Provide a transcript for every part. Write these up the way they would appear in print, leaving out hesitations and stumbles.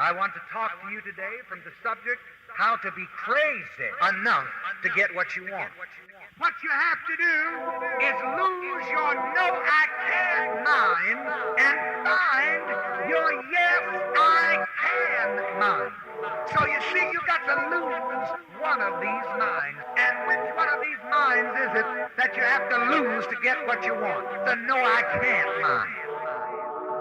I want to talk to you today from the subject, how to be crazy enough to get what you want. What you have to do is lose your no I can mind and find your yes I can mind. So you see, you got to lose one of these minds. And which one of these minds is it that you have to lose to get what you want? The no I can't mind.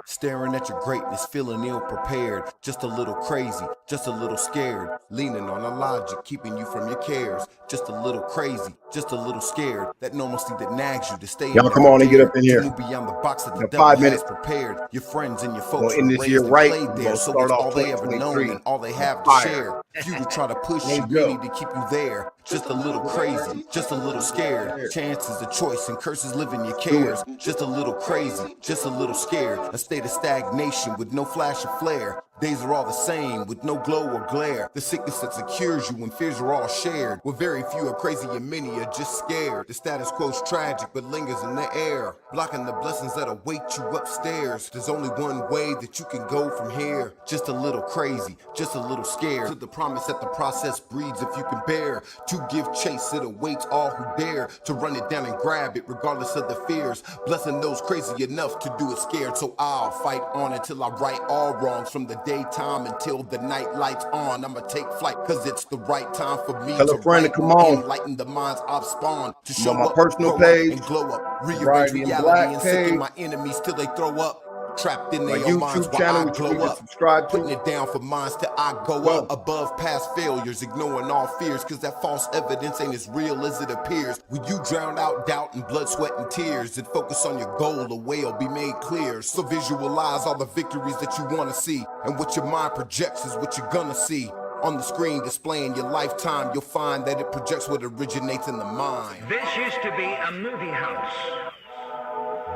Staring at your greatness, feeling ill-prepared, just a little crazy, just a little scared, leaning on the logic, keeping you from your cares, just a little crazy, just a little scared, that normalcy that nags you to stay. Y'all come on and get up in here. To move beyond the box that the In devil 5 has minutes. prepared. Your friends and your folks in were this raised year and right, played there, we'll so start it's off all they ever 2023 known and all they have to fire. share. Few to try to push There you, you go. really to keep you there. Just a little crazy, just a little scared. Chances of choice and curses live in your cares. Just a little crazy, just a little scared. A state of stagnation with no flash of flare. Days are all the same with no glow or glare. The sickness that secures you when fears are all shared. Where very few are crazy and many are just scared. The status quo's tragic but lingers in the air, blocking the blessings that await you upstairs. There's only one way that you can go from here. Just a little crazy, just a little scared. To the promise that the process breeds if you can bear. To give chase, it awaits all who dare to run it down and grab it regardless of the fears. Blessing those crazy enough to do it scared. So I'll fight on until I right all wrongs. From the daytime until the night lights on, I'ma take flight cause it's the right time for me Tell a friend to come on. enlighten the minds I've spawned. To show on my up, personal grow up, page, and glow up. Rearrange Sobriety in reality Black and sicken page. my enemies till they throw up. Trapped in My their own minds YouTube while channel, I which you glow need to up. subscribe to. Putting it down for minds till I go Go. up. Above past failures, ignoring all fears, cause that false evidence ain't as real as it appears. When you drown out doubt and blood, sweat, and tears, and focus on your goal, the way will be made clear. So visualize all the victories that you wanna see, and what your mind projects is what you're gonna see. On the screen displaying your lifetime, you'll find that it projects what originates in the mind. This used to be a movie house.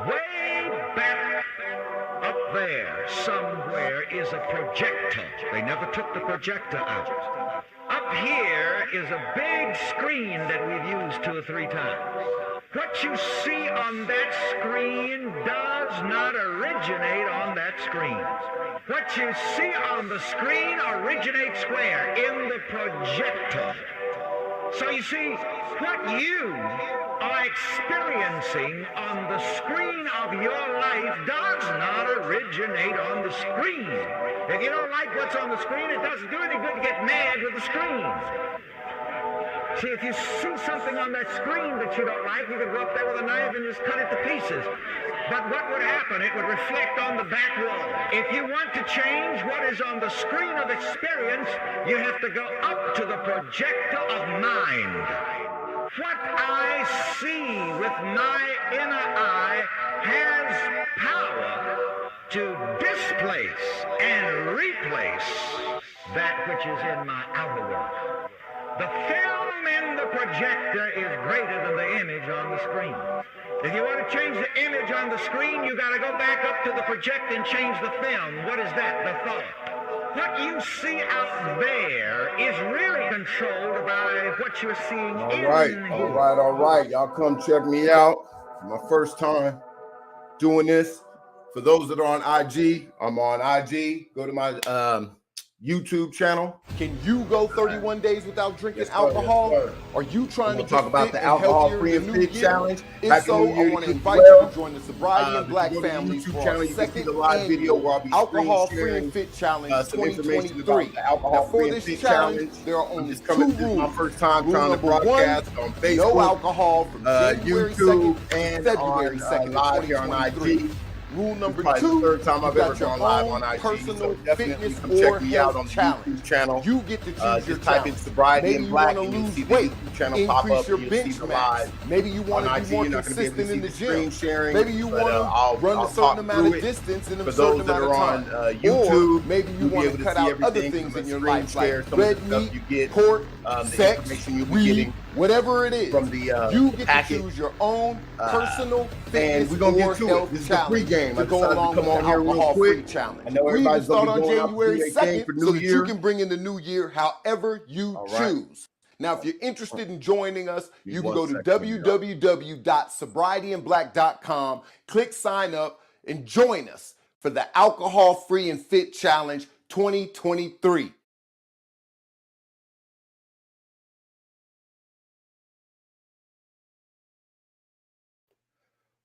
Way back up there somewhere is a projector. They never took the projector out. Up here is a big screen that we've used 2 or 3 times. What you see on that screen does not originate on that screen. What you see on the screen originates where? In the projector. So you see, what you are experiencing on the screen of your life does not originate on the screen. If you don't like what's on the screen, it doesn't do any good to get mad with the screen. See, if you see something on that screen that you don't like, you can go up there with a knife and just cut it to pieces. But what would happen? It would reflect on the back wall. If you want to change what is on the screen of experience, you have to go up to the projector of mind. What I see with my inner eye has power to displace and replace that which is in my outer world. The film in the projector is greater than the image on the screen. If you want to change the image on the screen, you got to go back up to the projector and change the film. What is that? The thought. What you see out there is really controlled by what you're seeing in here. All right. Y'all come check me out. My first time doing this. For those that are on IG, I'm on IG. Go to my YouTube channel. Can you go 31 days without drinking alcohol? Yes, Are you trying We'll to talk get about fit the and alcohol-free healthier and in the new fit year? challenge. If Happy so, New Year I want to to invite you you as to join the Sobriety and Black If you go to the families YouTube for channel, our you can see second the live video where I'll be Alcohol-Free sharing, and Fit Challenge some information 2023. about the Now, for alcohol-free and this fit challenge, challenge. there are I'm only just coming. 2 This is my rules. first time Rule trying to number broadcast 1, on Facebook, no alcohol from January YouTube, 2nd and to February on 2nd, live here on 2023. IG. Rule number This is probably 2, the third time I've you ever got your gone live own on IG. personal So definitely fitness come or check me out health on the challenge. YouTube channel. You get to choose your Just type in challenge. Sobriety Maybe in you Black want and to you'll see lose the weight, YouTube channel pop increase up. your And you'll see bench the mass. live. Maybe you want On to IG, be more you're not going to be able to consistent see in the the screen gym. sharing. Maybe you want to run a certain amount of distance in a For certain those that amount are of time. on YouTube, Or maybe you you'll be want able to to cut see out other everything things from in a your screen life, share, like some of red the stuff meat, you get, pork, the sex, information you'll be weed, getting whatever it is. from the you get packet. to choose your own personal And fitness we're going to or get to it. health This is the challenge pregame. to I go decided along to come with on the here real alcohol-free quick. challenge. I know We even everybody's going start to on be going out to do January their thing 2nd for so New that Year. you can bring in the new year however you choose. Now, if you're interested in joining us, you can go to www.sobrietyandblack.com, click sign up, and join us for the Alcohol-Free and Fit Challenge 2023.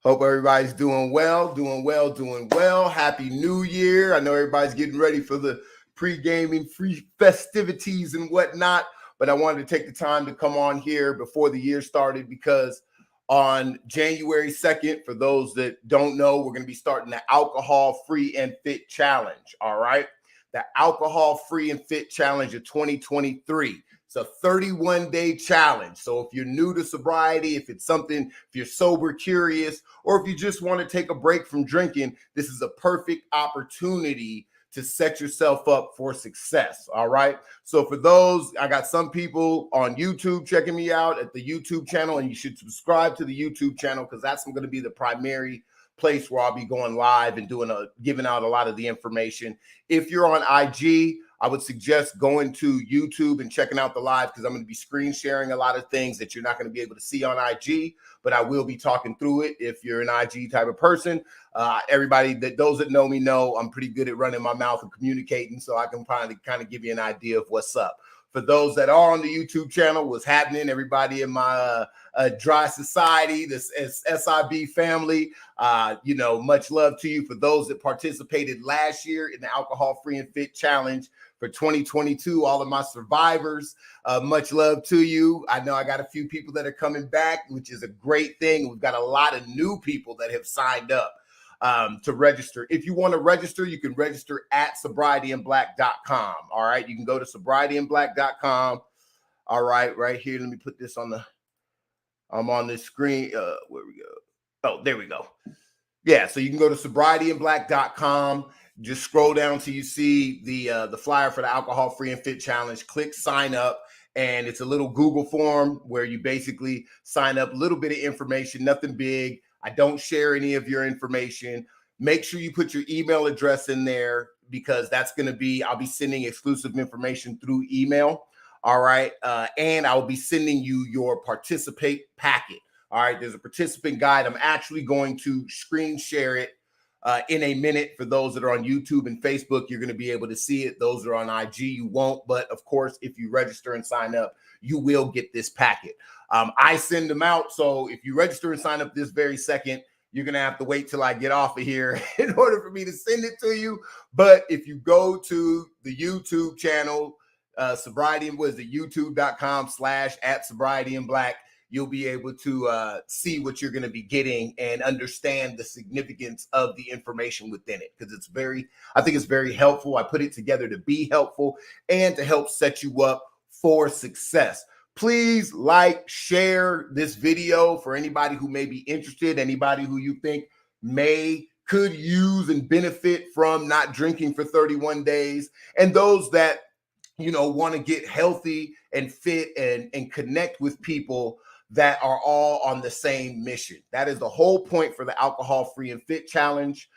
Hope everybody's doing well, doing well, doing well. Happy New Year. I know everybody's getting ready for the pre-gaming, free festivities and whatnot, but I wanted to take the time to come on here before the year started because on January 2nd, for those that don't know, we're going to be starting the Alcohol Free and Fit Challenge, all right? The Alcohol Free and Fit Challenge of 2023. It's a 31-day challenge. So if you're new to sobriety, if it's something, if you're sober curious, or if you just want to take a break from drinking, this is a perfect opportunity to set yourself up for success. All right. So for those, I got some people on YouTube checking me out at the YouTube channel, and you should subscribe to the YouTube channel because that's going to be the primary place where I'll be going live and giving out a lot of the information. If you're on IG, I would suggest going to YouTube and checking out the live because I'm going to be screen sharing a lot of things that you're not going to be able to see on IG, but I will be talking through it if you're an IG type of person. Everybody those that know me know I'm pretty good at running my mouth and communicating, so I can kind of give you an idea of what's up. For those that are on the YouTube channel, what's happening, everybody in my dry society, this SIB family, much love to you. For those that participated last year in the Alcohol Free and Fit Challenge for 2022, all of my survivors, much love to you. I know I got a few people that are coming back, which is a great thing. We've got a lot of new people that have signed up to register. If you want to register, you can register at sobrietyandblack.com. All right. You can go to sobrietyandblack.com. All right. Right here. Let me put this I'm on this screen. Where we go? Oh, there we go. Yeah. So you can go to sobrietyandblack.com. Just scroll down till you see the flyer for the Alcohol Free and Fit Challenge. Click sign up. And it's a little Google form where you basically sign up, a little bit of information, nothing big. I don't share any of your information. Make sure you put your email address in there because that's going to be, I'll be sending exclusive information through email. All right. And I'll be sending you your participate packet. All right. There's a participant guide. I'm actually going to screen share it in a minute. For those that are on YouTube and Facebook, you're going to be able to see it. Those that are on IG, you won't. But of course, if you register and sign up, you will get this packet. I send them out. So if you register and sign up this very second, you're going to have to wait till I get off of here in order for me to send it to you. But if you go to the YouTube channel, sobriety was the youtube.com/@sobrietyandblack, you'll be able to see what you're going to be getting and understand the significance of the information within it. Because I think it's very helpful. I put it together to be helpful and to help set you up for success. Please share this video for anybody who may be interested, anybody who you think could use and benefit from not drinking for 31 days. And those that, want to get healthy and fit and connect with people that are all on the same mission. That is the whole point for the Alcohol Free and Fit Challenge.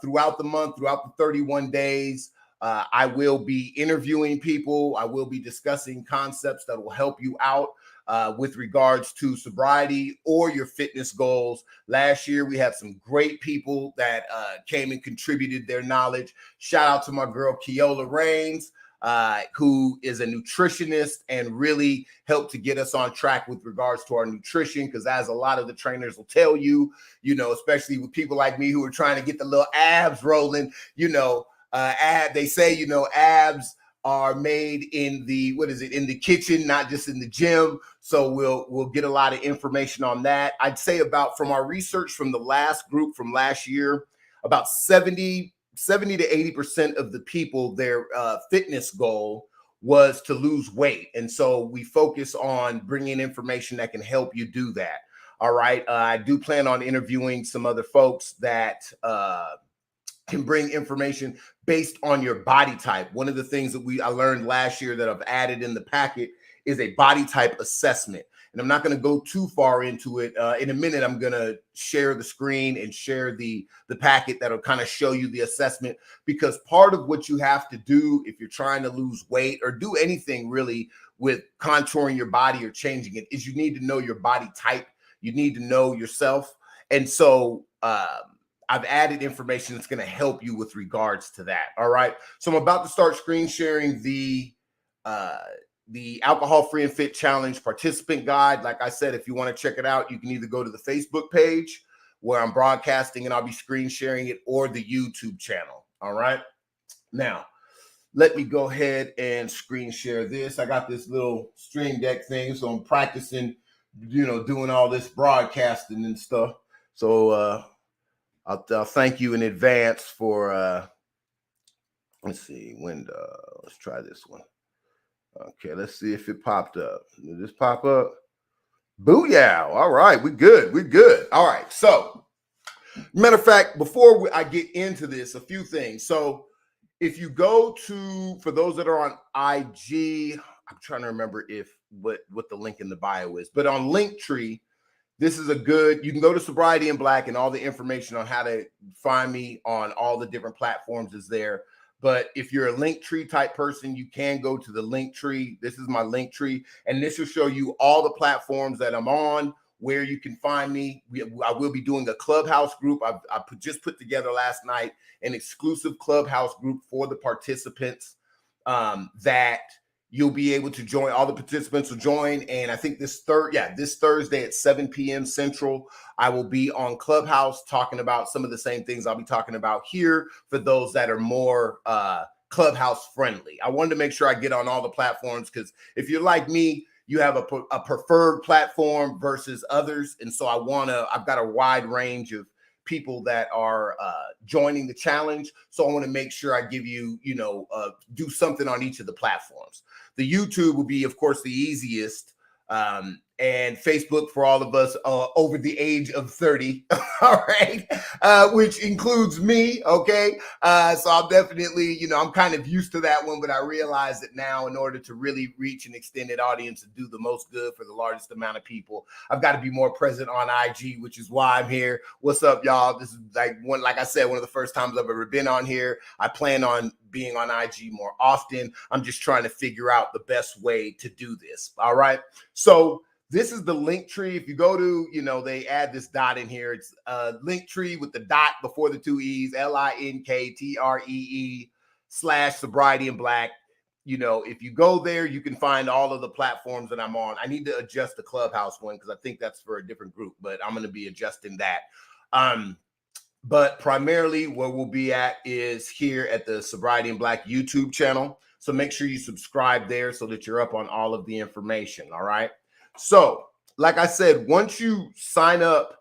Throughout the month, throughout the 31 days, I will be interviewing people. I will be discussing concepts that will help you out with regards to sobriety or your fitness goals. Last year, we had some great people that came and contributed their knowledge. Shout out to my girl, Keola Rains, who is a nutritionist and really helped to get us on track with regards to our nutrition. Because as a lot of the trainers will tell you, especially with people like me who are trying to get the little abs rolling, they say, abs are made in the kitchen, not just in the gym. So we'll get a lot of information on that. I'd say from our research from the last group from last year, about 70 to 80% of the people, their fitness goal was to lose weight. And so we focus on bringing information that can help you do that. All right. I do plan on interviewing some other folks that can bring information based on your body type. One of the things that I learned last year that I've added in the packet is a body type assessment. And I'm not going to go too far into it. In a minute, I'm going to share the screen and share the packet that'll kind of show you the assessment, because part of what you have to do if you're trying to lose weight or do anything really with contouring your body or changing it is you need to know your body type. You need to know yourself. And so I've added information that's going to help you with regards to that. All right. So I'm about to start screen sharing the Alcohol Free and Fit Challenge participant guide. Like I said, if you want to check it out, you can either go to the Facebook page where I'm broadcasting and I'll be screen sharing it, or the YouTube channel. All right. Now, let me go ahead and screen share this. I got this little Stream Deck thing, so I'm practicing, doing all this broadcasting and stuff. So I'll thank you in advance for, let's see, window. Let's try this one. Okay, let's see if it popped up. Did this pop up? Booyah. All right, we're good. We're good. All right, so matter of fact, before I get into this, a few things. So if you go to, for those that are on IG, I'm trying to remember what the link in the bio is, but on Linktree, this is you can go to Sobriety in Black, and all the information on how to find me on all the different platforms is there. But if you're a Linktree type person, you can go to the Linktree. This is my Linktree, and this will show you all the platforms that I'm on, where you can find me. I will be doing a Clubhouse group. I just put together last night an exclusive Clubhouse group for the participants that you'll be able to join. All the participants will join. And I think this Thursday at 7 p.m. Central, I will be on Clubhouse talking about some of the same things I'll be talking about here for those that are more Clubhouse friendly. I wanted to make sure I get on all the platforms, because if you're like me, you have a preferred platform versus others. And so I've got a wide range of people that are joining the challenge. So I want to make sure I give you, do something on each of the platforms. The YouTube will be, of course, the easiest. And Facebook for all of us over the age of 30, all right, which includes me, okay? So I'm definitely, I'm kind of used to that one, but I realize that now, in order to really reach an extended audience and do the most good for the largest amount of people, I've got to be more present on IG, which is why I'm here. What's up, y'all? This is like I said, one of the first times I've ever been on here. I plan on being on IG more often. I'm just trying to figure out the best way to do this, all right? So this is the Linktree. If you go to, they add this dot in here. It's Linktree with the dot before the two E's, LINKTREE/Sobriety in Black. If you go there, you can find all of the platforms that I'm on. I need to adjust the Clubhouse one, because I think that's for a different group, but I'm going to be adjusting that. But primarily where we'll be at is here at the Sobriety in Black YouTube channel. So make sure you subscribe there so that you're up on all of the information. All right. So, like I said, once you sign up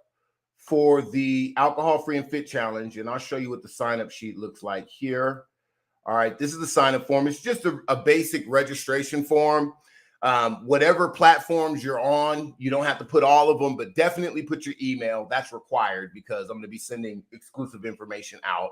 for the Alcohol Free and Fit Challenge, and I'll show you what the sign-up sheet looks like here. All right, this is the sign-up form. It's just a basic registration form. Whatever platforms you're on, you don't have to put all of them, but definitely put your email. That's required, because I'm going to be sending exclusive information out.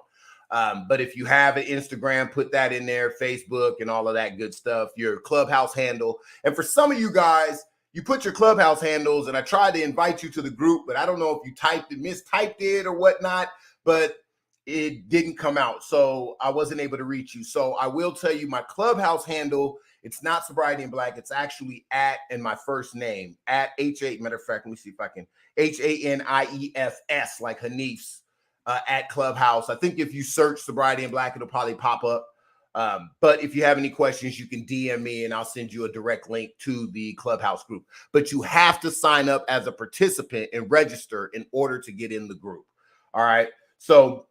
But if you have an Instagram, put that in there, Facebook, and all of that good stuff, your Clubhouse handle. And for some of you guys, you put your Clubhouse handles, and I tried to invite you to the group, but I don't know if you mistyped it or whatnot, but it didn't come out. So I wasn't able to reach you. So I will tell you my Clubhouse handle. It's not Sobriety in Black. It's actually @ and my first name, @H8. Matter of fact, let me see if I can, HANIEFS, like Hanif's, at Clubhouse. I think if you search Sobriety in Black, it'll probably pop up. But if you have any questions, you can DM me and I'll send you a direct link to the Clubhouse group. But you have to sign up as a participant and register in order to get in the group. All right. So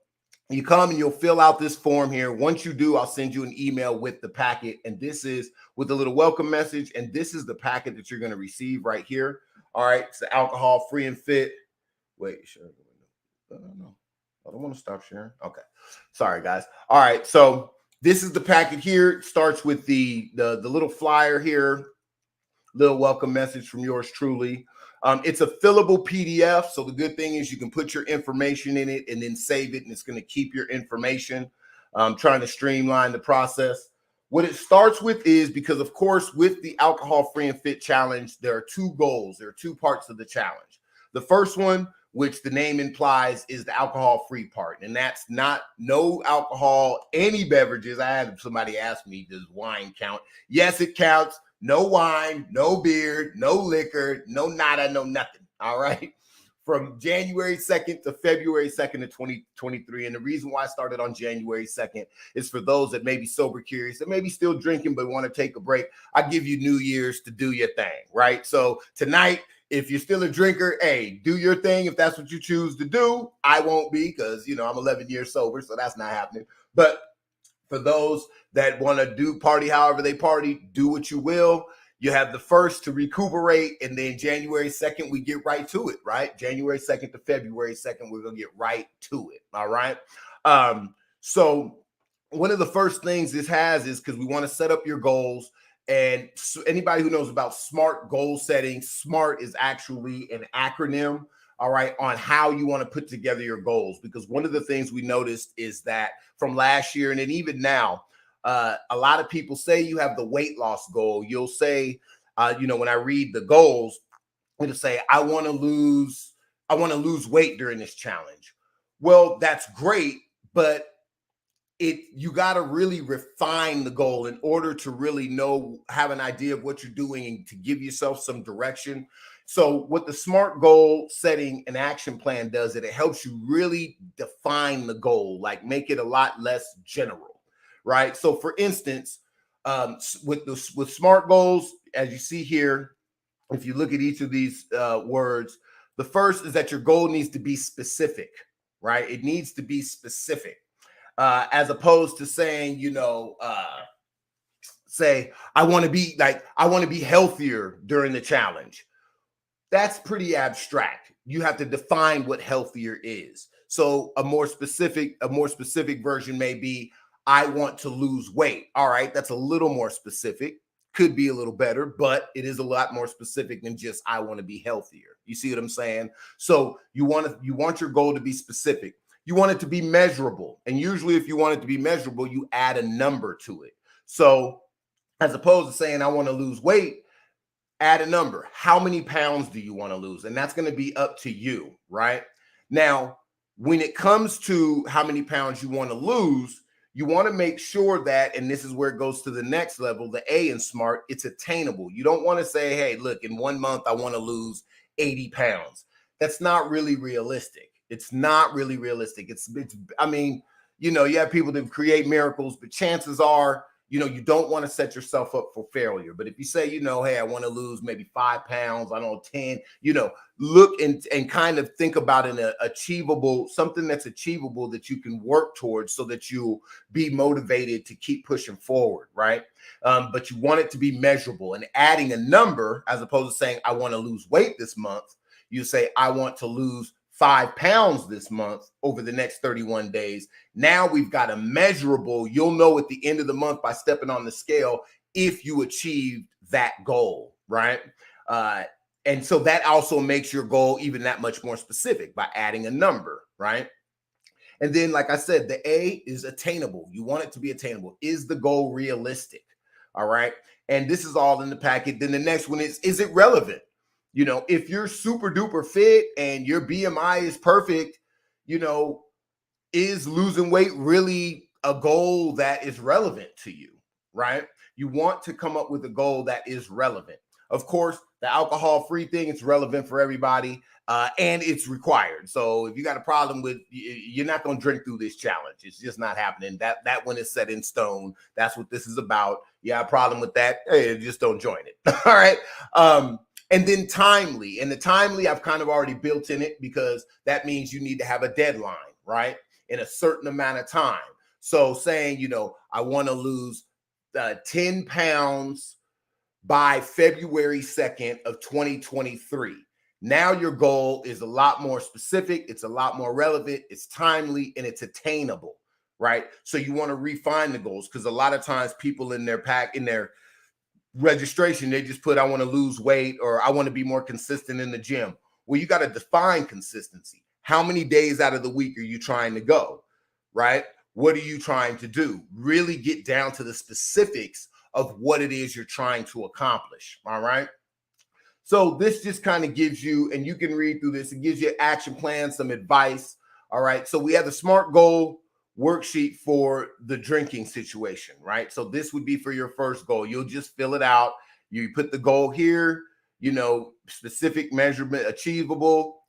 you come and you'll fill out this form here. Once you do, I'll send you an email with the packet. And this is with a little welcome message. And this is the packet that you're going to receive right here. All right. It's the Alcohol Free and Fit. Wait, sure. No, I don't want to stop sharing. Okay. Sorry, guys. All right. So this is the packet here. It starts with the little flyer here, little welcome message from yours truly. It's a fillable PDF. So the good thing is you can put your information in it and then save it, and it's going to keep your information. I'm trying to streamline the process. What it starts with is, because of course, with the Alcohol Free and Fit Challenge, there are two goals. There are two parts of the challenge. The first one, which the name implies, is the alcohol-free part. And that's no alcohol, any beverages. I had somebody ask me, does wine count? Yes, it counts. No wine, no beer, no liquor, no nada, no nothing. All right. from January 2nd to February 2nd of 2023. And the reason why I started on January 2nd is for those that may be sober curious and maybe still drinking but want to take a break. I give you New Year's to do your thing, right? So tonight, if you're still a drinker, hey, do your thing if that's what you choose to do. I won't be because, you know, I'm 11 years sober, so that's not happening. But for those that want to do party however they party, do what you will. You have the 1st to recuperate, and then January 2nd, we get right to it, right? January 2nd to February 2nd, we're going to get right to it, all right? So one of the first things this has is because we want to set up your goals. And so anybody who knows about SMART goal setting, SMART is actually an acronym, all right, on how you want to put together your goals. Because one of the things we noticed is that from last year and then even now, a lot of people say you have the weight loss goal. You'll say, you know, when I read the goals, it'll say, I want to lose weight during this challenge. Well, that's great, but you got to really refine the goal in order to really have an idea of what you're doing and to give yourself some direction. So what the SMART goal setting and action plan does, it helps you really define the goal, like make it a lot less general, right? So for instance, with SMART goals, as you see here, if you look at each of these words, the first is that your goal needs to be specific, right? It needs to be specific. As opposed to saying, you know, say, I want to be healthier during the challenge. That's pretty abstract. You have to define what healthier is. So a more specific version may be, I want to lose weight. All right, that's a little more specific. Could be a little better, but it is a lot more specific than just I want to be healthier. You see what I'm saying? So you want your goal to be specific. You want it to be measurable. And usually if you want it to be measurable, you add a number to it. So as opposed to saying, I want to lose weight, add a number. How many pounds do you want to lose? And that's going to be up to you, right? Now, when it comes to how many pounds you want to lose, you want to make sure that, and this is where it goes to the next level, the A in SMART, it's attainable. You don't want to say, hey, look, in 1 month, I want to lose 80 pounds. That's not really realistic. It's not really realistic. I mean, you know, you have people that create miracles, but chances are, you know, you don't want to set yourself up for failure. But if you say, you know, hey, I want to lose maybe 5 pounds, I don't know, 10, you know, look and kind of think about something that's achievable that you can work towards so that you'll be motivated to keep pushing forward, right? But you want it to be measurable, and adding a number as opposed to saying, I want to lose weight this month. You say, I want to lose 5 pounds this month over the next 31 days. Now we've got a measurable, you'll know at the end of the month by stepping on the scale if you achieved that goal, right? And so that also makes your goal even that much more specific by adding a number, right? And then, like I said, the A is attainable. You want it to be attainable. Is the goal realistic? All right. And this is all in the packet. Then the next one is it relevant? You know, if you're super duper fit and your BMI is perfect, you know, is losing weight really a goal that is relevant to you, right? You want to come up with a goal that is relevant. Of course, the alcohol-free thing, it's relevant for everybody, and it's required. So if you got a problem with, you're not going to drink through this challenge. It's just not happening. That one is set in stone. That's what this is about. You have a problem with that, hey, just don't join it. All right. And then timely. And the timely, I've kind of already built in it because that means you need to have a deadline, right? In a certain amount of time. So saying, you know, I want to lose 10 pounds by February 2nd of 2023. Now your goal is a lot more specific. It's a lot more relevant. It's timely and it's attainable, right? So you want to refine the goals because a lot of times people in their registration, they just put, I want to lose weight or I want to be more consistent in the gym. Well, you got to define consistency. How many days out of the week are you trying to go, right? What are you trying to do? Really get down to the specifics of what it is you're trying to accomplish, all right? So this just kind of gives you, and you can read through this, it gives you an action plan, some advice, all right? So we have the SMART goal worksheet for the drinking situation, right? So this would be for your first goal. You'll just fill it out. You put the goal here, you know, specific measurement, achievable.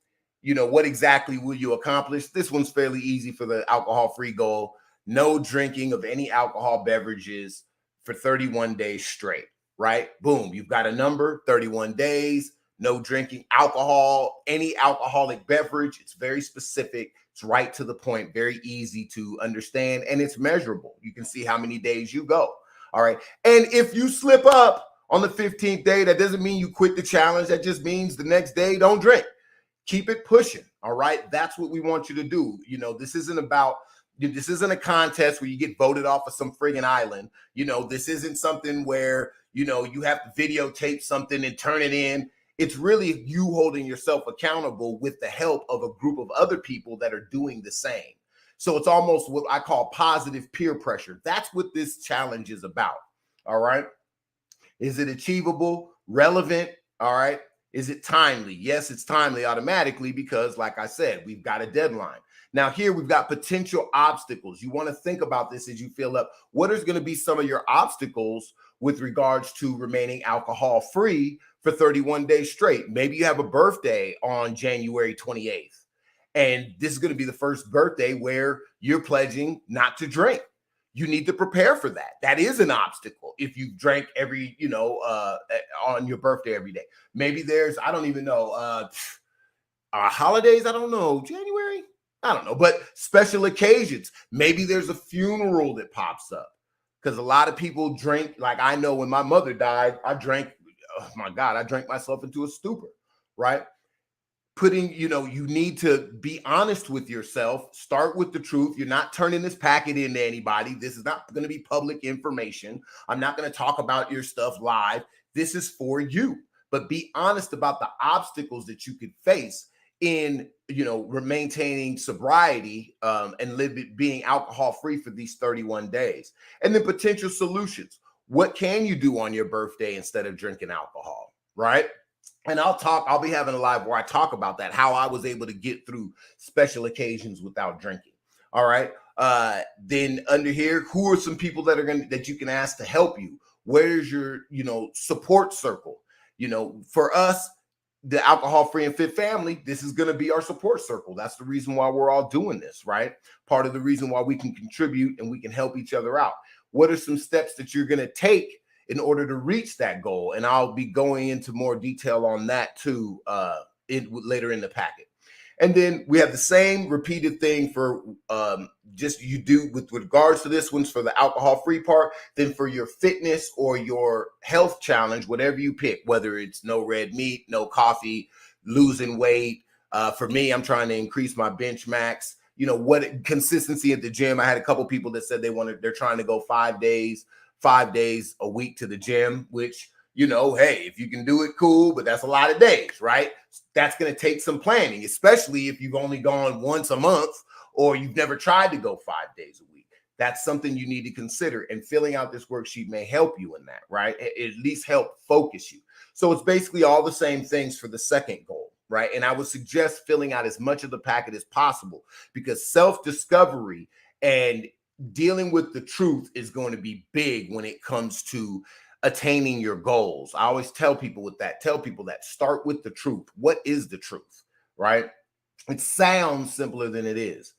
what exactly will you accomplish? This one's fairly easy for the alcohol-free goal. No drinking of any alcohol beverages for 31 days straight, right? Boom, you've got a number, 31 days, no drinking alcohol, any alcoholic beverage. It's very specific. It's right to the point, very easy to understand, and it's measurable. You can see how many days you go. All right. And if you slip up on the 15th day, that doesn't mean you quit the challenge. That just means the next day, don't drink. Keep it pushing. All right. That's what we want you to do. This isn't a contest where you get voted off of some friggin' island. This isn't something where, you have to videotape something and turn it in. It's really you holding yourself accountable with the help of a group of other people that are doing the same. So it's almost what I call positive peer pressure. That's what this challenge is about. All right. Is it achievable? Relevant? All right. Is it timely? Yes, it's timely automatically because, like I said, we've got a deadline. Now here we've got potential obstacles. You want to think about this as you fill up. What is going to be some of your obstacles with regards to remaining alcohol free for 31 days straight? Maybe you have a birthday on January 28th. And this is going to be the first birthday where you're pledging not to drink. You need to prepare for that. That is an obstacle if you drank every, on your birthday every day. Maybe there's, I don't even know, holidays, I don't know, January, I don't know, but special occasions. Maybe there's a funeral that pops up because a lot of people drink. Like I know when my mother died, I drank, oh my God, I drank myself into a stupor, right? You need to be honest with yourself. Start with the truth. You're not turning this packet into anybody. This is not going to be public information. I'm not going to talk about your stuff live. This is for you. But be honest about the obstacles that you could face in, maintaining sobriety and being alcohol free for these 31 days. And then potential solutions. What can you do on your birthday instead of drinking alcohol, right? And I'll be having a live where I talk about that, how I was able to get through special occasions without drinking. All right. Then under here, who are some people that you can ask to help you? Where's your, support circle? For us, the Alcohol Free and Fit family, this is going to be our support circle. That's the reason why we're all doing this, right? Part of the reason why we can contribute and we can help each other out. What are some steps that you're going to take in order to reach that goal? And I'll be going into more detail on that too later in the packet. And then we have the same repeated thing for you do with regards to this one's for the alcohol-free part, then for your fitness or your health challenge, whatever you pick, whether it's no red meat, no coffee, losing weight. For me, I'm trying to increase my bench max. What consistency at the gym. I had a couple people that said they're trying to go 5 days a week to the gym, which, hey, if you can do it, cool, but that's a lot of days, right? That's going to take some planning, especially if you've only gone once a month or you've never tried to go 5 days a week. That's something you need to consider, and filling out this worksheet may help you in that, right? At least help focus you. So it's basically all the same things for the second goal, right? And I would suggest filling out as much of the packet as possible because self-discovery and dealing with the truth is going to be big when it comes to attaining your goals. I always tell people that start with the truth. What is the truth, right? It sounds simpler than it is.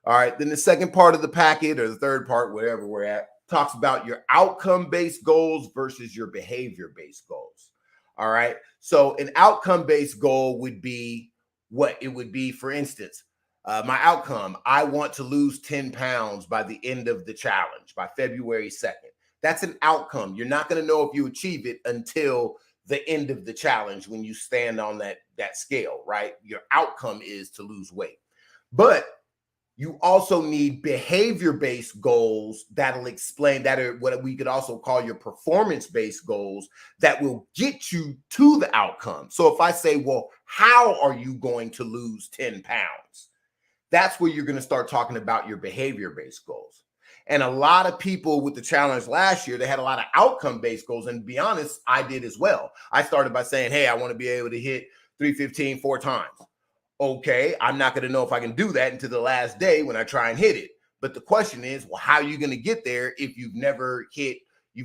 All right. Then the second part of the packet, or the third part, wherever we're at, talks about your outcome-based goals versus your behavior-based goals. All right. So an outcome-based goal would be what it would be, for instance, my outcome, I want to lose 10 pounds by the end of the challenge, by February 2nd. That's an outcome. You're not going to know if you achieve it until the end of the challenge when you stand on that scale, right? Your outcome is to lose weight. But you also need behavior-based goals that'll explain, that are what we could also call your performance-based goals that will get you to the outcome. So if I say, well, how are you going to lose 10 pounds? That's where you're going to start talking about your behavior-based goals. And a lot of people with the challenge last year, they had a lot of outcome-based goals. And to be honest, I did as well. I started by saying, hey, I want to be able to hit 315 4 times. Okay, I'm not going to know if I can do that until the last day when I try and hit it. But the question is, well, how are you going to get there if you've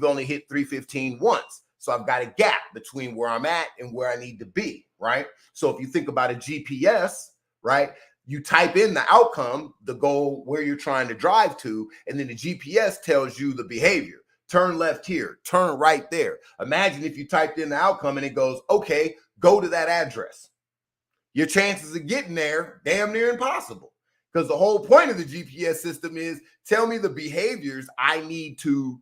only hit 315 once? So I've got a gap between where I'm at and where I need to be, right? So if you think about a GPS, right? You type in the outcome, the goal, where you're trying to drive to, and then the GPS tells you the behavior. Turn left here, turn right there. Imagine if you typed in the outcome and it goes, okay, go to that address. Your chances of getting there, damn near impossible. Because the whole point of the GPS system is tell me the behaviors I need to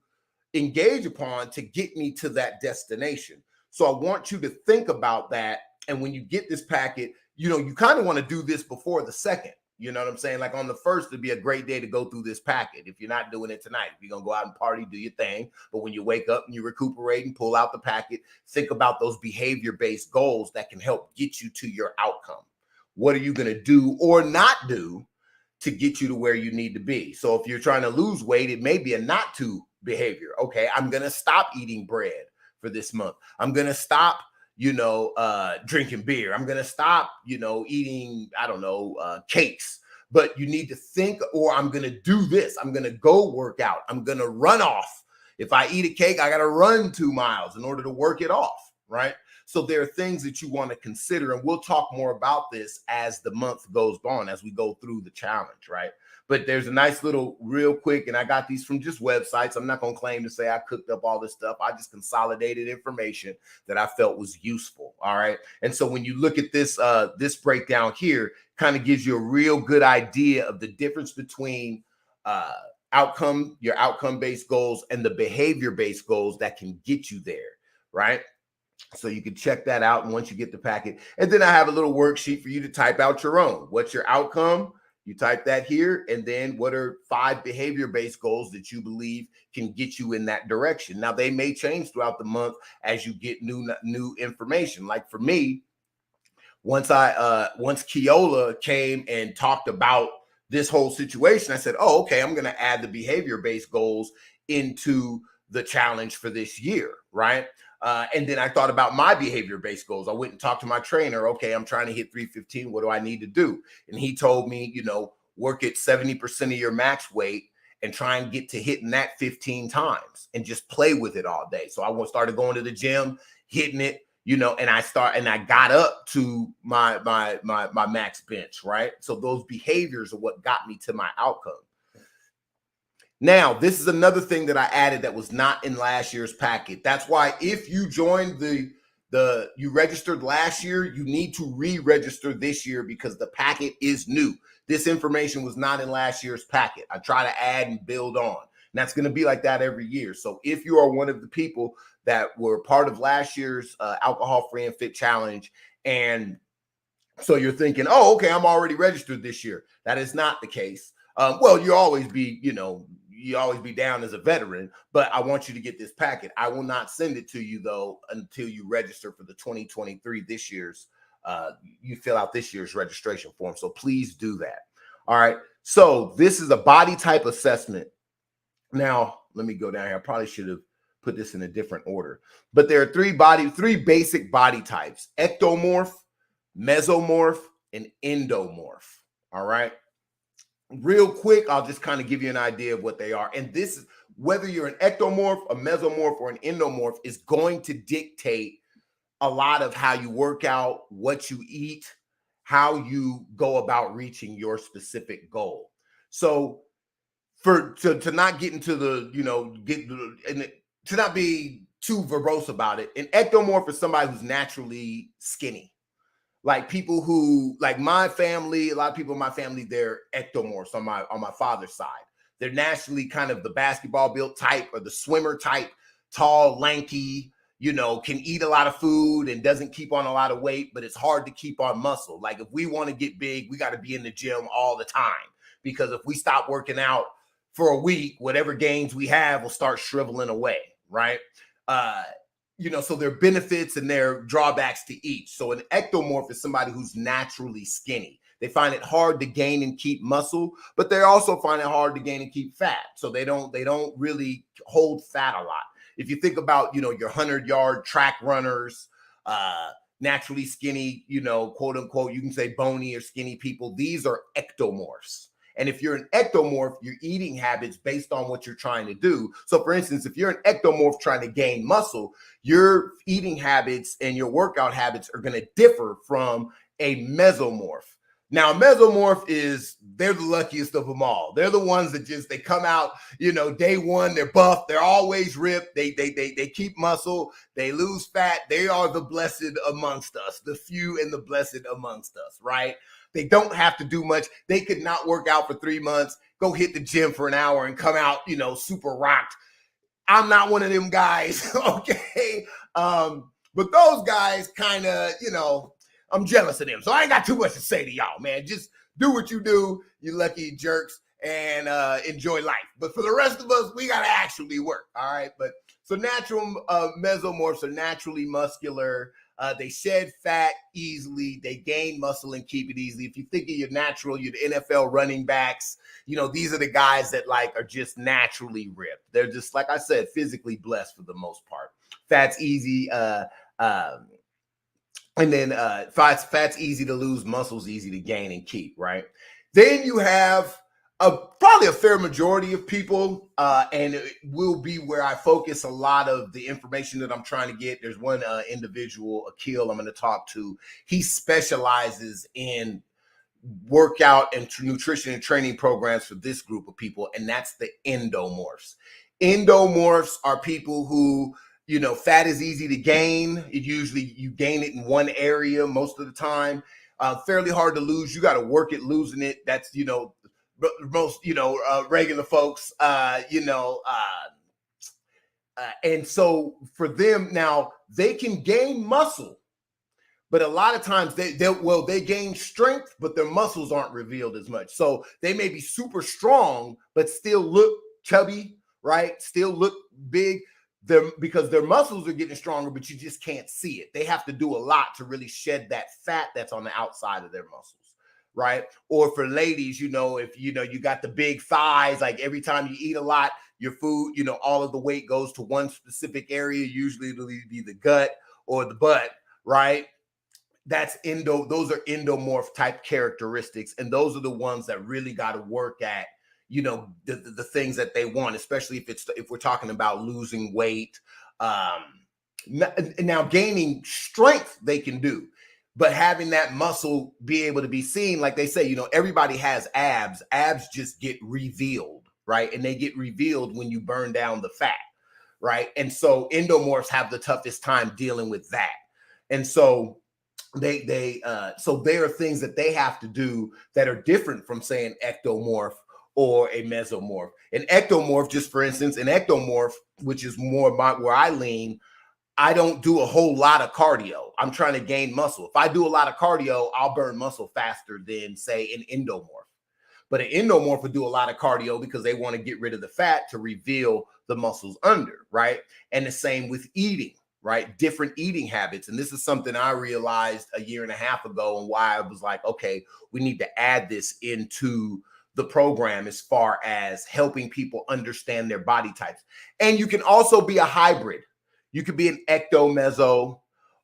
engage upon to get me to that destination. So I want you to think about that. And when you get this packet, you kind of want to do this before the second. You know what I'm saying? Like on the first, it'd be a great day to go through this packet. If you're not doing it tonight, if you're going to go out and party, do your thing. But when you wake up and you recuperate and pull out the packet, think about those behavior-based goals that can help get you to your outcome. What are you going to do or not do to get you to where you need to be? So if you're trying to lose weight, it may be a not to behavior. Okay, I'm going to stop eating bread for this month. I'm going to stop drinking beer. I'm going to stop, eating, cakes. But you need to think, or I'm going to do this. I'm going to go work out. I'm going to run off. If I eat a cake, I got to run 2 miles in order to work it off, right? So there are things that you want to consider, and we'll talk more about this as the month goes on, as we go through the challenge, right? But there's a nice little, real quick, and I got these from just websites. I'm not going to claim to say I cooked up all this stuff. I just consolidated information that I felt was useful, all right? And so when you look at this, this breakdown here, kind of gives you a real good idea of the difference between your outcome-based goals and the behavior-based goals that can get you there, right? So you can check that out once you get the packet. And then I have a little worksheet for you to type out your own. What's your outcome? You type that here, and then what are 5 behavior-based goals that you believe can get you in that direction? Now, they may change throughout the month as you get new information. Like for me, once Keola came and talked about this whole situation, I said, oh, okay, I'm going to add the behavior-based goals into the challenge for this year, right? And then I thought about my behavior-based goals. I went and talked to my trainer. Okay, I'm trying to hit 315. What do I need to do? And he told me, work at 70% of your max weight and try and get to hitting that 15 times and just play with it all day. So I started going to the gym, hitting it, and I got up to my max bench, right? So those behaviors are what got me to my outcome. Now, this is another thing that I added that was not in last year's packet. That's why if you joined you registered last year, you need to re-register this year because the packet is new. This information was not in last year's packet. I try to add and build on. And that's going to be like that every year. So if you are one of the people that were part of last year's alcohol-free and fit challenge, and so you're thinking, oh, okay, I'm already registered this year. That is not the case. Well, you always be down as a veteran, but I want you to get this packet. I will not send it to you though until you register for the 2023 you fill out this year's registration form. So please do that. All right. So this is a body type assessment. Now, let me go down here. I probably should have put this in a different order, but there are three basic body types: ectomorph, mesomorph, and endomorph. All right. Real quick, I'll just kind of give you an idea of what they are. And this is whether you're an ectomorph, a mesomorph, or an endomorph is going to dictate a lot of how you work out, what you eat, how you go about reaching your specific goal. So to not get into to not be too verbose about it, an ectomorph is somebody who's naturally skinny. Like people who, like my family, a lot of people in my family, they're ectomorphs on my father's side. They're naturally kind of the basketball built type or the swimmer type, tall, lanky, can eat a lot of food and doesn't keep on a lot of weight, but it's hard to keep on muscle. Like if we want to get big, we got to be in the gym all the time, because if we stop working out for a week, whatever gains we have will start shriveling away, right? So there are benefits and there are drawbacks to each. So an ectomorph is somebody who's naturally skinny. They find it hard to gain and keep muscle, but they also find it hard to gain and keep fat. So they don't really hold fat a lot. If you think about, your 100-yard track runners, naturally skinny, quote unquote, you can say bony or skinny people. These are ectomorphs. And if you're an ectomorph, your eating habits based on what you're trying to do. So for instance, if you're an ectomorph trying to gain muscle, your eating habits and your workout habits are going to differ from a mesomorph. Now, mesomorph they're the luckiest of them all. They're the ones that they come out, day one, they're buff, they're always ripped, they keep muscle, they lose fat. They are the blessed amongst us, the few and the blessed amongst us, right? They don't have to do much. They could not work out for 3 months, go hit the gym for an hour and come out, super rocked. I'm not one of them guys, okay? But those guys kind of, I'm jealous of them. So I ain't got too much to say to y'all, man. Just do what you do, you lucky jerks, and enjoy life. But for the rest of us, we got to actually work, all right? But so natural mesomorphs are naturally muscular. They shed fat easily. They gain muscle and keep it easily. If you think of your NFL running backs, these are the guys that are just naturally ripped. They're just, like I said, physically blessed for the most part. Fat's easy. And then fat's easy to lose, muscle's easy to gain and keep, right? Then you have probably a fair majority of people, and it will be where I focus a lot of the information that I'm trying to get. There's one individual, Akil, I'm going to talk to. He specializes in workout and nutrition and training programs for this group of people, and that's the endomorphs. Endomorphs are people who, fat is easy to gain. You gain it in one area most of the time. Fairly hard to lose. You got to work at losing it. That's, most, regular folks, and so for them now, they can gain muscle, but a lot of times they gain strength, but their muscles aren't revealed as much. So they may be super strong, but still look chubby, right? Still look big. Because their muscles are getting stronger, but you just can't see it. They have to do a lot to really shed that fat that's on the outside of their muscles, right? Or for ladies, if you got the big thighs, like every time you eat a lot, your food, all of the weight goes to one specific area. Usually it'll be the gut or the butt, right? Those are endomorph type characteristics, and those are the ones that really got to work at the things that they want, especially if we're talking about losing weight. Now gaining strength they can do, but having that muscle be able to be seen, like they say, everybody has abs. Abs just get revealed, right? And they get revealed when you burn down the fat, right? And so endomorphs have the toughest time dealing with that. And so so there are things that they have to do that are different from, say, an ectomorph or a mesomorph. An ectomorph, just for instance, which is more where I lean, I don't do a whole lot of cardio. I'm trying to gain muscle. If I do a lot of cardio, I'll burn muscle faster than, say, an endomorph. But an endomorph would do a lot of cardio because they want to get rid of the fat to reveal the muscles under, right? And the same with eating, right? Different eating habits. And this is something I realized a year and a half ago, and why I was like, okay, we need to add this into the program as far as helping people understand their body types. And you can also be a hybrid. You could be an ectomeso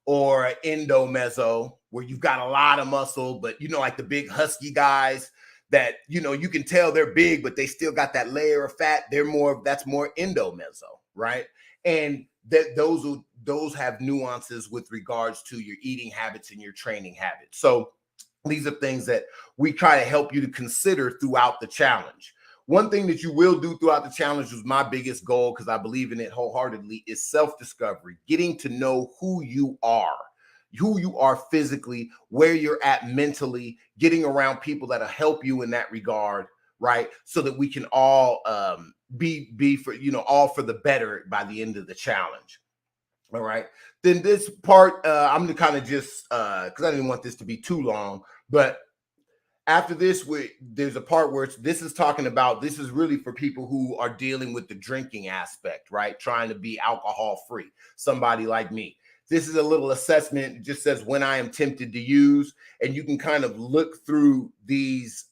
or an endomeso, where you've got a lot of muscle, but like the big husky guys that, you can tell they're big, but they still got that layer of fat. That's more endomeso, right? And those have nuances with regards to your eating habits and your training habits. So these are things that we try to help you to consider throughout the challenge. One thing that you will do throughout the challenge was my biggest goal, because I believe in it wholeheartedly, is self-discovery, getting to know who you are physically, where you're at mentally, getting around people that'll help you in that regard, right? So that we can all be for, all for the better by the end of the challenge. All right. Then this part, I'm going to kind of just, because I didn't want this to be too long, but after this, there's a part where this is really for people who are dealing with the drinking aspect, right? Trying to be alcohol free. Somebody like me. This is a little assessment. It just says when I am tempted to use, and you can kind of look through these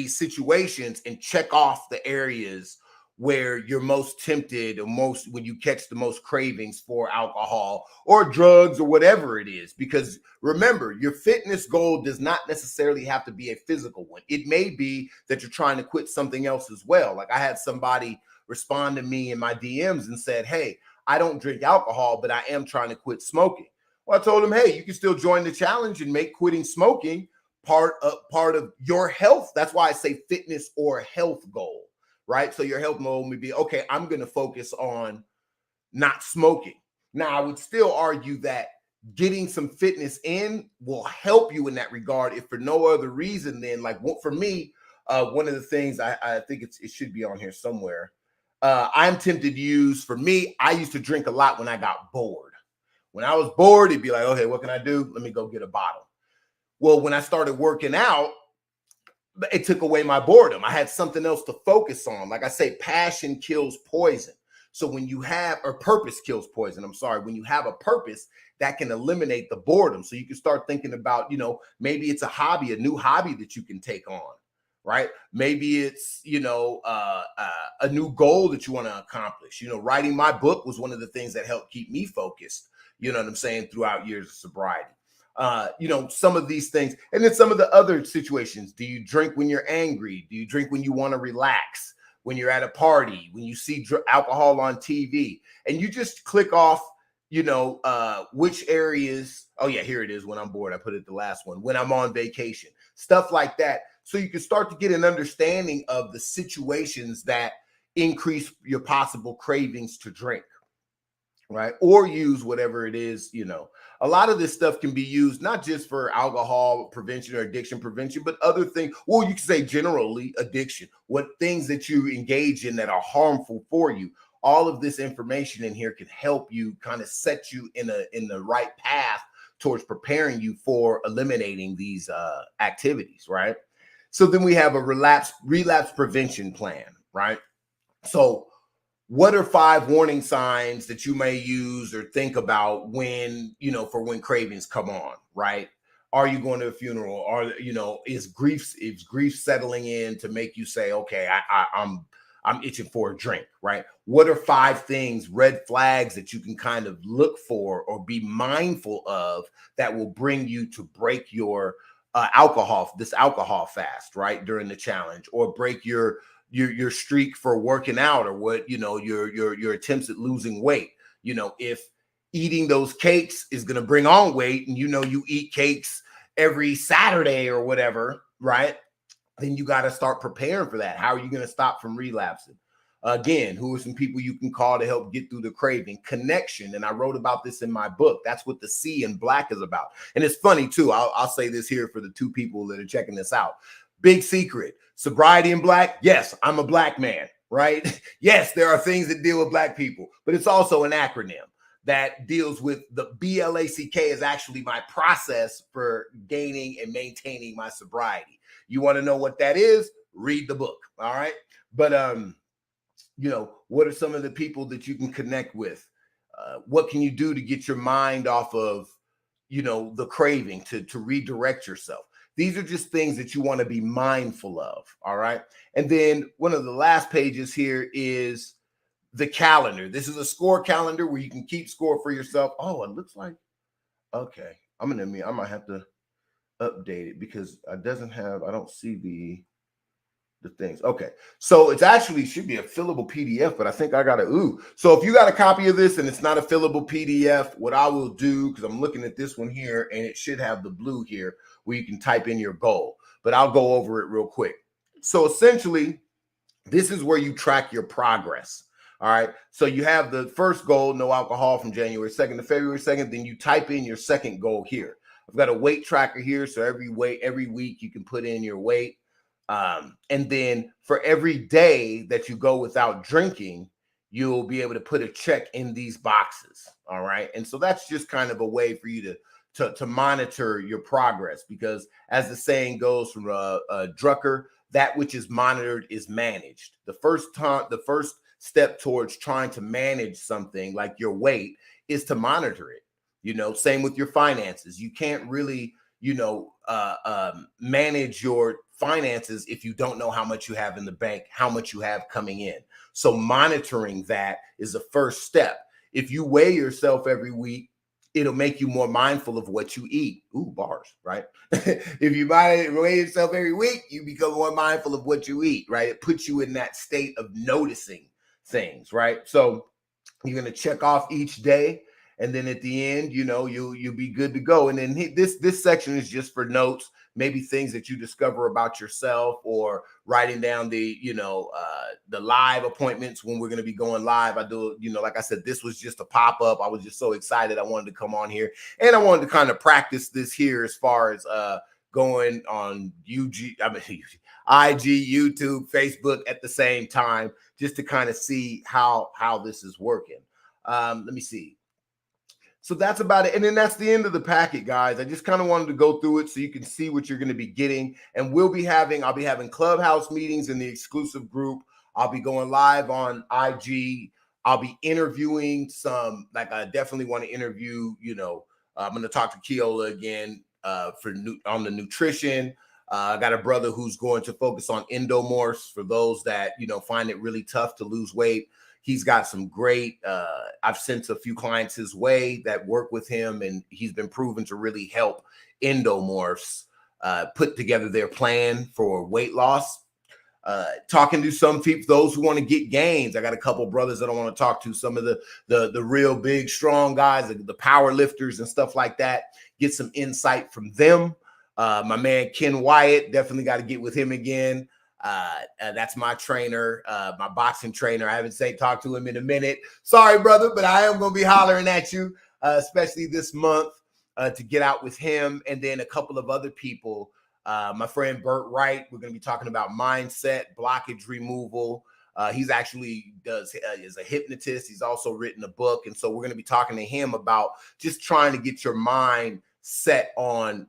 situations and check off the areas where you're most tempted, or when you catch the most cravings for alcohol or drugs or whatever it is. Because remember, your fitness goal does not necessarily have to be a physical one. It may be that you're trying to quit something else as well. Like I had somebody respond to me in my DMs and said, hey, I don't drink alcohol, but I am trying to quit smoking. Well, I told him, hey, you can still join the challenge and make quitting smoking part of your health. That's why I say fitness or health goal, right? So your health goal may be, okay, I'm going to focus on not smoking. Now, I would still argue that getting some fitness in will help you in that regard, if for no other reason than, like, for me, one of the things I think it should be on here somewhere. I'm tempted to use, for me, I used to drink a lot when I got bored. When I was bored, it'd be like, okay, what can I do? Let me go get a bottle. Well, when I started working out, it took away my boredom. I had something else to focus on. Like I say, passion kills poison. So when you have, or purpose kills poison, I'm sorry, when you have a purpose, that can eliminate the boredom. So you can start thinking about, maybe it's a hobby, a new hobby that you can take on, right? Maybe it's, a new goal that you want to accomplish. Writing my book was one of the things that helped keep me focused, you know what I'm saying, throughout years of sobriety. Some of these things. And then some of the other situations. Do you drink when you're angry? Do you drink when you want to relax? When you're at a party, when you see alcohol on TV? And you just click off, which areas. Oh yeah, here it is. When I'm bored, I put it the last one. When I'm on vacation, stuff like that. So you can start to get an understanding of the situations that increase your possible cravings to drink, right? Or use whatever it is, A lot of this stuff can be used not just for alcohol prevention or addiction prevention, but other things. Well, you can say generally addiction, what things that you engage in that are harmful for you. All of this information in here can help you kind of set you in the right path towards preparing you for eliminating these activities, right? So then we have a relapse prevention plan, right? So what are 5 warning signs that you may use or think about when, for when cravings come on, right? Are you going to a funeral? Or, is grief settling in to make you say, okay, I'm itching for a drink, right? What are 5 things, red flags that you can kind of look for or be mindful of that will bring you to break your alcohol fast, right? During the challenge, or break your streak for working out, or what, your attempts at losing weight. If eating those cakes is going to bring on weight, and you eat cakes every Saturday or whatever, right? Then you got to start preparing for that. How are you going to stop from relapsing? Again, who are some people you can call to help get through the craving? Connection. And I wrote about this in my book. That's what the C in Black is about. And it's funny too. I'll say this here for the 2 people that are checking this out. Big secret. Sobriety in Black. Yes, I'm a Black man, right? Yes, there are things that deal with Black people, but it's also an acronym that deals with the BLACK is actually my process for gaining and maintaining my sobriety. You want to know what that is? Read the book. All right. But, what are some of the people that you can connect with? What can you do to get your mind off of, the craving, to redirect yourself? These are just things that you want to be mindful of. All right. And then one of the last pages here is the calendar. This is a score calendar where you can keep score for yourself. Oh, it looks like, okay. I might have to update it because I don't see the things. Okay. So it's actually should be a fillable PDF, but I think I got So if you got a copy of this and it's not a fillable PDF, what I will do, because I'm looking at this one here and it should have the blue here where you can type in your goal, but I'll go over it real quick. So essentially, this is where you track your progress. All right. So you have the first goal, no alcohol from January 2nd to February 2nd. Then you type in your second goal here. I've got a weight tracker here. So every week you can put in your weight. And then for every day that you go without drinking, you'll be able to put a check in these boxes. All right. And so that's just kind of a way for you to monitor your progress, because as the saying goes from Drucker, that which is monitored is managed. The first step towards trying to manage something like your weight is to monitor it. Same with your finances. You can't really, manage your finances if you don't know how much you have in the bank, how much you have coming in. So monitoring that is the first step. If you weigh yourself every week, it'll make you more mindful of what you eat. Ooh, bars, right? If you weigh yourself every week, you become more mindful of what you eat, right? It puts you in that state of noticing things, right? So you're going to check off each day. And then at the end, you'll be good to go. And then this section is just for notes, maybe things that you discover about yourself, or writing down the live appointments when we're going to be going live. I do, like I said, this was just a pop-up. I was just so excited. I wanted to come on here, and I wanted to kind of practice this here as far as going on IG, YouTube, Facebook at the same time, just to kind of see how this is working. Let me see. So that's about it. And then that's the end of the packet, guys. I just kind of wanted to go through it so you can see what you're going to be getting. And I'll be having Clubhouse meetings in the exclusive group. I'll be going live on IG. I'll be interviewing I definitely want to interview, I'm going to talk to Keola again on the nutrition. I got a brother who's going to focus on endomorphs for those that, find it really tough to lose weight. He's got some great, I've sent a few clients his way that work with him, and he's been proven to really help endomorphs put together their plan for weight loss. Talking to some people, those who want to get gains. I got a couple brothers that I want to talk to, some of the real big, strong guys, the power lifters and stuff like that, get some insight from them. My man, Ken Wyatt, definitely got to get with him again. That's my trainer, my boxing trainer. I haven't talked to him in a minute. Sorry, brother, but I am going to be hollering at you, especially this month, to get out with him. And then a couple of other people, my friend Bert Wright. We're going to be talking about mindset, blockage removal. He's actually is a hypnotist. He's also written a book. And so we're going to be talking to him about just trying to get your mind set on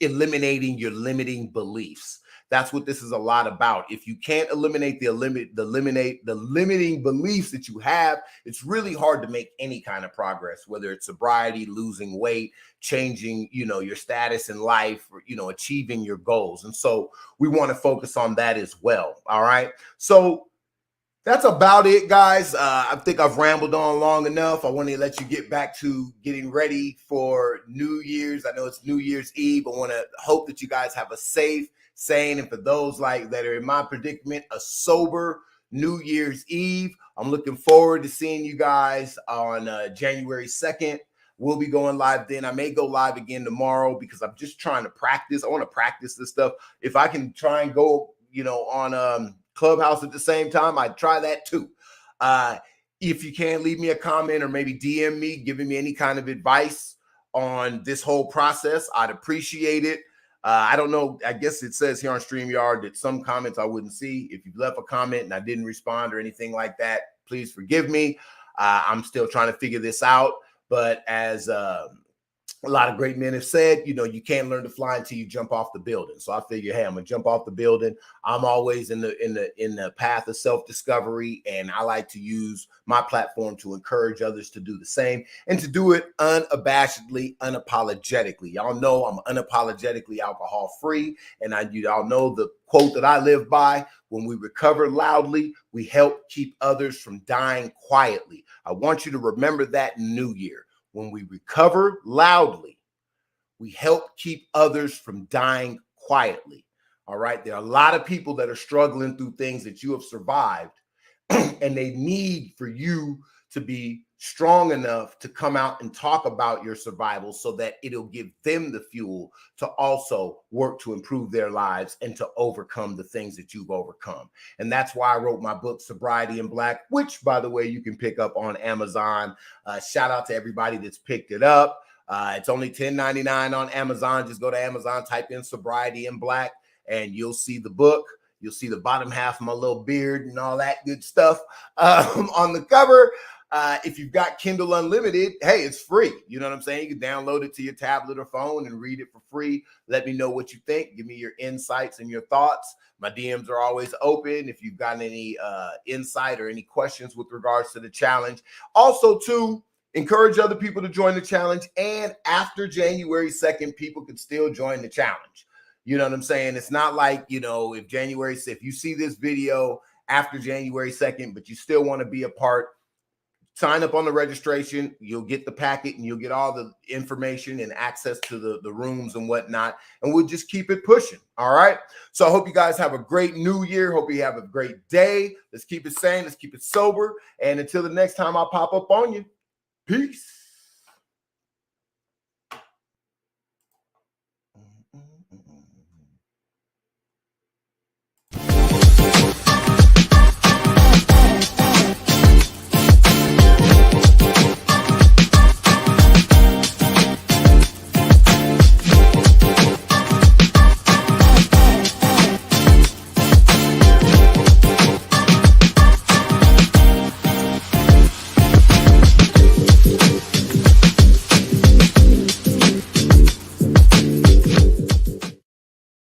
eliminating your limiting beliefs. That's what this is a lot about. If you can't eliminate the limiting beliefs that you have, it's really hard to make any kind of progress, whether it's sobriety, losing weight, changing, your status in life, or, achieving your goals. And so we want to focus on that as well. All right. So that's about it, guys. I think I've rambled on long enough. I want to let you get back to getting ready for New Year's. I know it's New Year's Eve. I want to hope that you guys have a safe, sane, and for those that are in my predicament, a sober New Year's Eve. I'm looking forward to seeing you guys on January 2nd. We'll be going live then. I may go live again tomorrow because I'm just trying to practice. I want to practice this stuff. If I can try and go, on Clubhouse at the same time, I'd try that too. If you can, leave me a comment or maybe DM me, giving me any kind of advice on this whole process. I'd appreciate it. I don't know. I guess it says here on StreamYard that some comments I wouldn't see. If you've left a comment and I didn't respond or anything like that, please forgive me. I'm still trying to figure this out. But as a lot of great men have said, you can't learn to fly until you jump off the building. So I figure, hey, I'm gonna jump off the building. I'm always in the path of self-discovery, and I like to use my platform to encourage others to do the same and to do it unabashedly, unapologetically. Y'all know I'm unapologetically alcohol-free, and y'all know the quote that I live by: when we recover loudly, we help keep others from dying quietly. I want you to remember that in New Year. When we recover loudly, we help keep others from dying quietly. All right. There are a lot of people that are struggling through things that you have survived, and they need for you to be strong enough to come out and talk about your survival so that it'll give them the fuel to also work to improve their lives and to overcome the things that you've overcome. And that's why I wrote my book, Sobriety in Black, which, by the way, you can pick up on Amazon. Shout out to everybody that's picked it up. It's only $10.99 on Amazon. Just go to Amazon, type in Sobriety in Black, and you'll see the book. You'll see the bottom half of my little beard and all that good stuff on the cover. If you've got Kindle Unlimited, hey, it's free. You know what I'm saying? You can download it to your tablet or phone and read it for free. Let me know what you think. Give me your insights and your thoughts. My DMs are always open if you've got any insight or any questions with regards to the challenge. Also, too, encourage other people to join the challenge. And after January 2nd, people can still join the challenge. You know what I'm saying? It's not like, if you see this video after January 2nd, but you still want to be a part, sign up on the registration. You'll get the packet and you'll get all the information and access to the rooms and whatnot. And we'll just keep it pushing. All right. So I hope you guys have a great New Year. Hope you have a great day. Let's keep it sane. Let's keep it sober. And until the next time I pop up on you, peace.